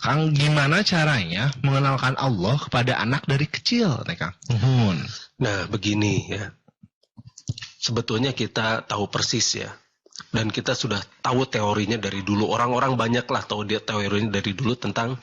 Kang, gimana caranya mengenalkan Allah kepada anak dari kecil, Kang? Nah, begini ya. Sebetulnya kita tahu persis ya. Dan kita sudah tahu teorinya dari dulu. Orang-orang banyaklah tahu dia teorinya dari dulu tentang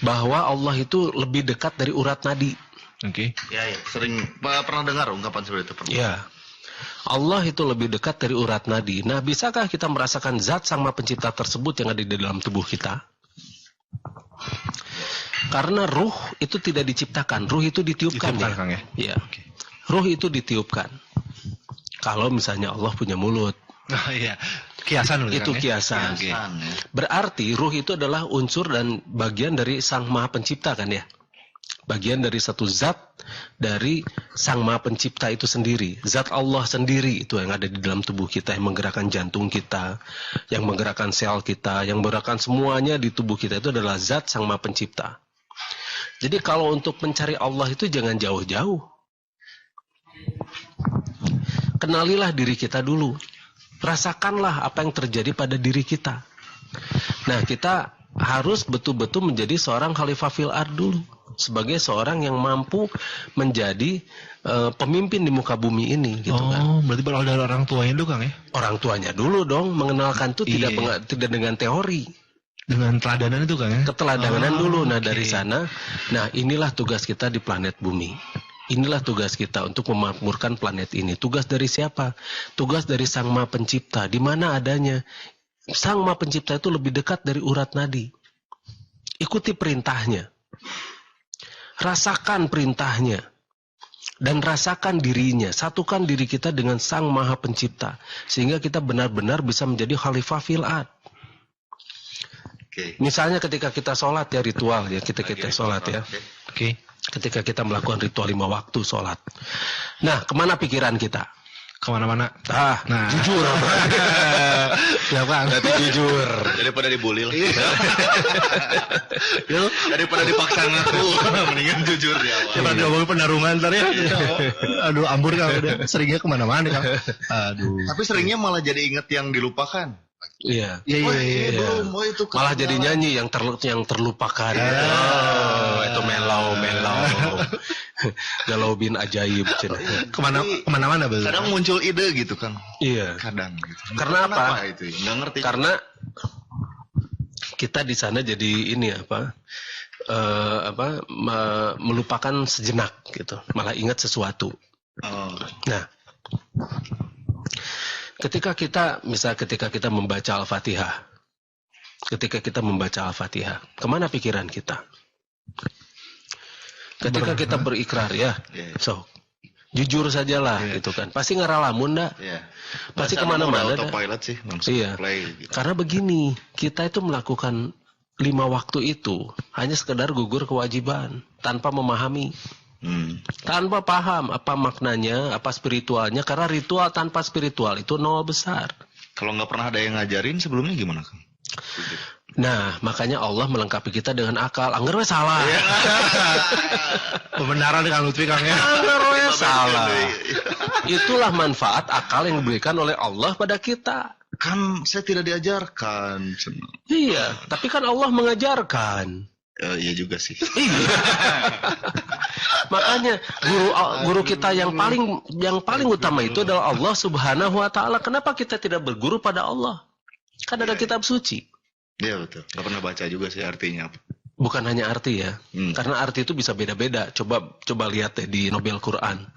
bahwa Allah itu lebih dekat dari urat nadi. Oke. Ya, sering pernah dengar ungkapan seperti itu. Ya. Allah itu lebih dekat dari urat nadi. Nah, bisakah kita merasakan zat Sang Maha Pencipta tersebut yang ada di dalam tubuh kita? Karena ruh itu tidak diciptakan, ruh itu ditiupkan ya. Kang, ya? Ya. Ruh itu ditiupkan. Kalau misalnya Allah punya mulut. Oh iya, kiasan itu Kang, kiasan. Ya. Berarti ruh itu adalah unsur dan bagian dari Sang Maha Pencipta kan ya. Bagian dari satu zat dari Sang Maha Pencipta itu sendiri. Zat Allah sendiri itu yang ada di dalam tubuh kita, yang menggerakkan jantung kita, yang menggerakkan sel kita, yang menggerakkan semuanya di tubuh kita itu adalah zat Sang Maha Pencipta. Jadi kalau untuk mencari Allah itu jangan jauh-jauh. Kenalilah diri kita dulu. Rasakanlah apa yang terjadi pada diri kita. Nah, kita harus betul-betul menjadi seorang khalifah fil ard dulu. Sebagai seorang yang mampu menjadi pemimpin di muka bumi ini. Gitu kan. Berarti berawal dari orang tuanya dulu, Kang ya? Orang tuanya dulu dong. Mengenalkan itu tidak dengan teori. Dengan teladanan itu, Kang ya? Keteladanan dulu. Nah, dari sana, nah inilah tugas kita di planet bumi. Inilah tugas kita untuk memakmurkan planet ini. Tugas dari siapa? Tugas dari Sang Maha Pencipta. Di mana adanya? Sang Maha Pencipta itu lebih dekat dari urat nadi. Ikuti perintahnya. Rasakan perintahnya. Dan rasakan dirinya. Satukan diri kita dengan Sang Maha Pencipta. Sehingga kita benar-benar bisa menjadi khalifah fil ard. Misalnya ketika kita sholat ya, ritual ya, kita sholat ya. Oke. Ketika kita melakukan ritual 5 waktu sholat. Nah, kemana pikiran kita? Kemana-mana. Nah, jujur. Ya, Kang. Berarti jujur. Daripada dibulil. Daripada dipaksa ngaku. Mendingan jujur ya. Kita ngomongin pendarungan ntar ya. Aduh, ambur Kang. Udah seringnya kemana-mana Kang. Aduh. Tapi seringnya malah jadi ingat yang dilupakan. Iya. Belum. Itu malah jadi nyanyi yang terlupakan. Itu melau. Galau bin ajaib. Kemana-mana betul. Kadang muncul ide gitu kan. Iya. Kadang gitu. Karena apa? Itu nggak ngerti. Karena kita di sana jadi ini melupakan sejenak gitu. Malah ingat sesuatu. Nah. Ketika kita membaca Al-Fatihah, kemana pikiran kita? Ketika kita berikrar ya, so jujur sajalah gitu kan. Pasti ngaralamun dah. Pasti kemana-mana. Autopilot sih, iya. Play, gitu. Karena begini, kita itu melakukan 5 waktu itu hanya sekedar gugur kewajiban tanpa memahami. Tanpa paham apa maknanya, apa spiritualnya. Karena ritual tanpa spiritual itu nol besar. Kalau nggak pernah ada yang ngajarin sebelumnya gimana, Kang? Nah, makanya Allah melengkapi kita dengan akal. Angger we salah. Pembenaran Kang Lutfi, Kang ya. Angger we salah. Itulah manfaat akal yang diberikan oleh Allah pada kita. Kan saya tidak diajarkan. Iya, tapi kan Allah mengajarkan. Iya juga sih. Makanya guru kita yang paling utama itu adalah Allah Subhanahu wa taala. Kenapa kita tidak berguru pada Allah? Kan ada kitab suci. Iya betul. Gak pernah baca juga sih artinya apa. Bukan hanya arti ya. Karena arti itu bisa beda-beda. Coba lihat deh di Nobel Quran.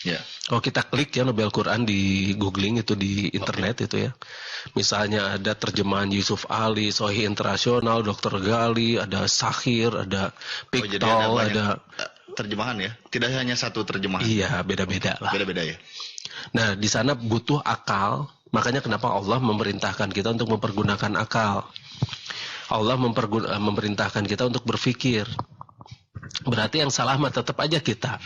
Ya. Kalau kita klik ya Nobel Quran di googling itu di internet itu ya. Misalnya ada terjemahan Yusuf Ali, Sahih Internasional, Dr. Gali, ada Sakhir, ada Piktol, ada terjemahan ya. Tidak hanya satu terjemahan. Iya, beda-beda lah. Beda-beda ya. Nah, di sana butuh akal. Makanya kenapa Allah memerintahkan kita untuk mempergunakan akal. Allah memerintahkan kita untuk berpikir. Berarti yang salah mah tetap aja kita.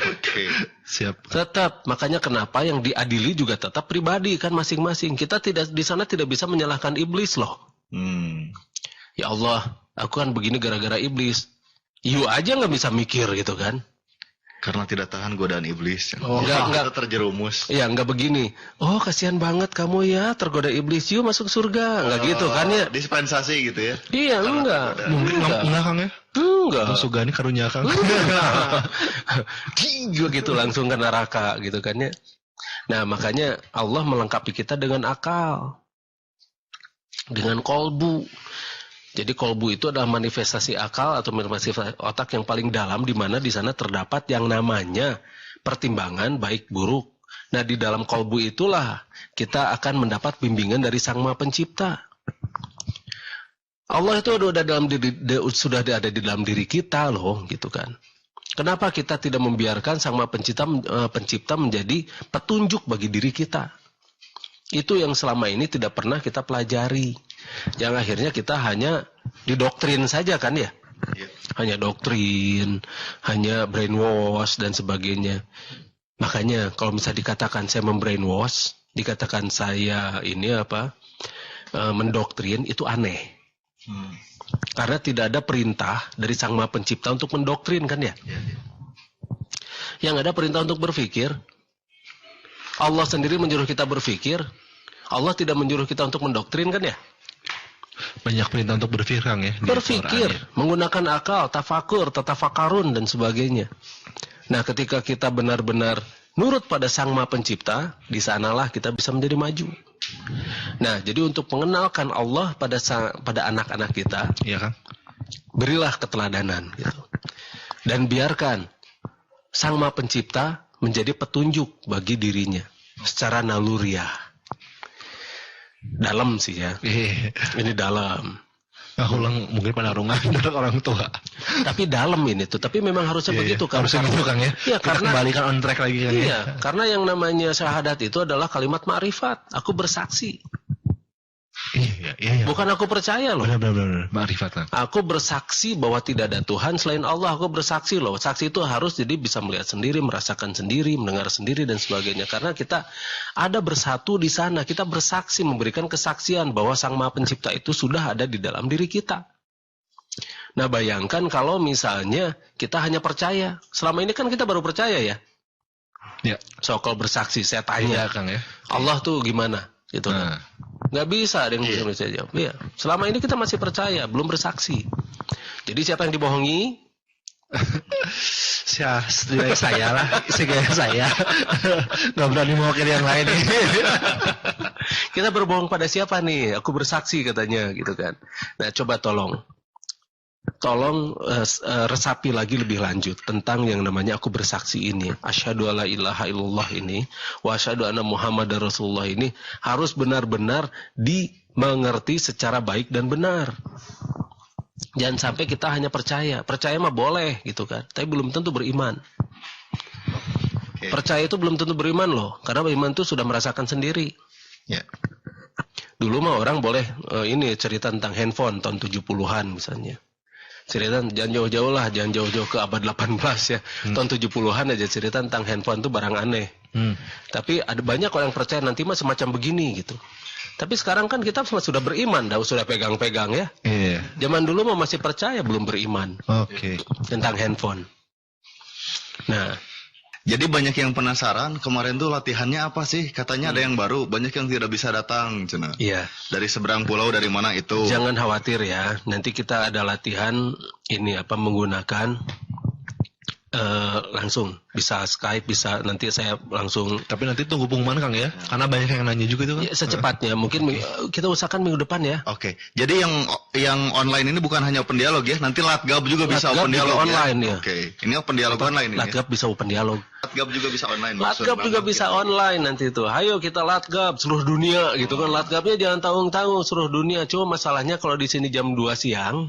Oke. Siap. Tetap. Makanya kenapa yang diadili juga tetap pribadi kan masing-masing. Kita tidak di sana tidak bisa menyalahkan iblis loh. Ya Allah, aku kan begini gara-gara iblis. You aja nggak bisa mikir gitu kan. Karena tidak tahan godaan iblis. Oh, enggak. Kita terjerumus. Iya, enggak begini. Oh, kasihan banget kamu ya, tergoda iblis, yuk masuk surga. Enggak gitu kan ya? Dispensasi gitu ya. Iya, enggak. Enggak Kang ya? Enggak. Sugani karunya Kang. Juga gitu langsung ke neraka gitu kan ya. Nah, makanya Allah melengkapi kita dengan akal. Dengan kolbu. Jadi kolbu itu adalah manifestasi akal atau manifestasi otak yang paling dalam, di mana di sana terdapat yang namanya pertimbangan baik buruk. Nah, di dalam kolbu itulah kita akan mendapat bimbingan dari Sang Maha Pencipta. Allah itu sudah ada di dalam diri kita loh, gitu kan. Kenapa kita tidak membiarkan Sang Maha Pencipta menjadi petunjuk bagi diri kita? Itu yang selama ini tidak pernah kita pelajari. Yang akhirnya kita hanya didoktrin saja kan ya. Hanya doktrin, hanya brainwash dan sebagainya. Makanya kalau misalnya dikatakan saya membrainwash, dikatakan saya mendoktrin, itu aneh. Karena tidak ada perintah dari Sang Maha Pencipta untuk mendoktrin kan ya. Yang ada perintah untuk berpikir. Allah sendiri menyuruh kita berpikir. Allah tidak menyuruh kita untuk mendoktrin kan ya. Banyak perintah untuk berpikir Kang ya. Berpikir, menggunakan akal, tafakur, tatafakarun dan sebagainya. Nah, ketika kita benar-benar nurut pada Sang Maha Pencipta, di sanalah kita bisa menjadi maju. Nah, jadi untuk mengenalkan Allah pada anak-anak kita, iya Kang. Berilah keteladanan gitu. Dan biarkan Sang Maha Pencipta menjadi petunjuk bagi dirinya secara naluriah. Dalam sih ya. Ini dalam. Nah, ulang mungkin penarungan dari orang tua. Tapi dalam ini tuh. Tapi memang harusnya begitu kan. Harusnya begitu Kang ya. Iya, karena kembalikan on track lagi Kang ya. Iya, karena yang namanya syahadat itu adalah kalimat ma'rifat. Aku bersaksi. Iya. Bukan aku percaya loh. Benar. Ma'rifat Kang. Aku bersaksi bahwa tidak ada Tuhan selain Allah. Aku bersaksi loh. Saksi itu harus jadi bisa melihat sendiri, merasakan sendiri, mendengar sendiri dan sebagainya. Karena kita ada bersatu di sana. Kita bersaksi, memberikan kesaksian bahwa Sang Maha Pencipta itu sudah ada di dalam diri kita. Nah, bayangkan kalau misalnya kita hanya percaya. Selama ini kan kita baru percaya ya. Ya. So, kalau bersaksi, saya tanya. Iya Kang ya. Allah tuh gimana? Gitu kan. Nggak bisa ada yang bisa jawab. Iya. Selama ini kita masih percaya, belum bersaksi. Jadi siapa yang dibohongi? Saya lah, saya. Nggak berani mewakili yang lain. Kita berbohong pada siapa nih? Aku bersaksi katanya, gitu kan. Nah, coba tolong resapi lagi lebih lanjut tentang yang namanya aku bersaksi ini. Asyhadu alla ilaha illallah ini, wa asyhadu anna Muhammadar Rasulullah ini harus benar-benar dimengerti secara baik dan benar. Jangan sampai kita hanya percaya. Percaya mah boleh gitu kan, tapi belum tentu beriman. Percaya itu belum tentu beriman loh, karena beriman itu sudah merasakan sendiri. Ya. Dulu mah orang boleh cerita tentang handphone tahun 70-an misalnya. Cerita jangan jauh-jauh lah, jangan jauh-jauh ke abad 18 ya. Tahun 70-an aja cerita tentang handphone itu barang aneh. Tapi ada banyak orang percaya nanti mah semacam begini gitu. Tapi sekarang kan kita sudah beriman, sudah pegang-pegang ya. Iya. Zaman dulu mah masih percaya, belum beriman. Oke. Tentang handphone. Nah, Jadi banyak yang penasaran, kemarin tuh latihannya apa sih? Katanya ada yang baru, banyak yang tidak bisa datang, Cina. iya. Dari seberang pulau, dari mana itu? Jangan khawatir ya. Nanti kita ada latihan menggunakan langsung bisa Skype, bisa nanti saya langsung. Tapi nanti tunggu pengumuman Kang ya, karena banyak yang nanya juga itu kan. Ya, secepatnya mungkin kita usahakan minggu depan ya. Oke. Jadi yang online ini bukan hanya open dialog ya, nanti Latgab juga bisa Latgab open dialog online ya. Oke. Ini open dialog online ini. Latgab bisa open dialog. Latgab juga bisa online. Latgab juga bisa online nanti itu. Ayo kita Latgab seluruh dunia gitu kan. Latgabnya jangan tanggung-tanggung seluruh dunia. Cuma masalahnya kalau di sini jam 2 siang,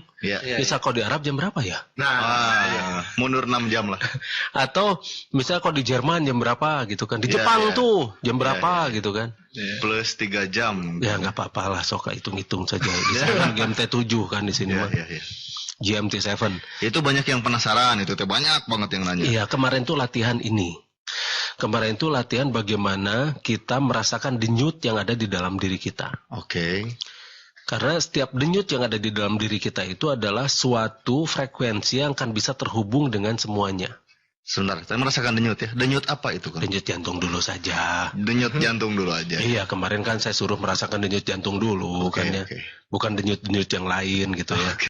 bisa kalau di Arab jam berapa ya? Mundur 6 jam lah. Atau misalnya kalau di Jerman jam berapa gitu kan. Di Jepang tuh jam berapa gitu kan. Plus 3 jam. Ya nggak apa-apa lah, sok hitung-hitung saja. Di sana GMT 7 kan di sini mah. GMT 7. Itu banyak yang penasaran, itu banyak banget yang nanya. Iya, kemarin tuh latihan ini. Kemarin tuh latihan bagaimana kita merasakan denyut yang ada di dalam diri kita. Oke. Karena setiap denyut yang ada di dalam diri kita itu adalah suatu frekuensi yang akan bisa terhubung dengan semuanya. Sebentar, saya merasakan denyut ya. Denyut apa itu, Kang? Denyut jantung dulu saja. Denyut jantung dulu aja. Iya, kemarin kan saya suruh merasakan denyut jantung dulu Oke, kan ya. oke. Bukan denyut-denyut yang lain gitu ya. Oke.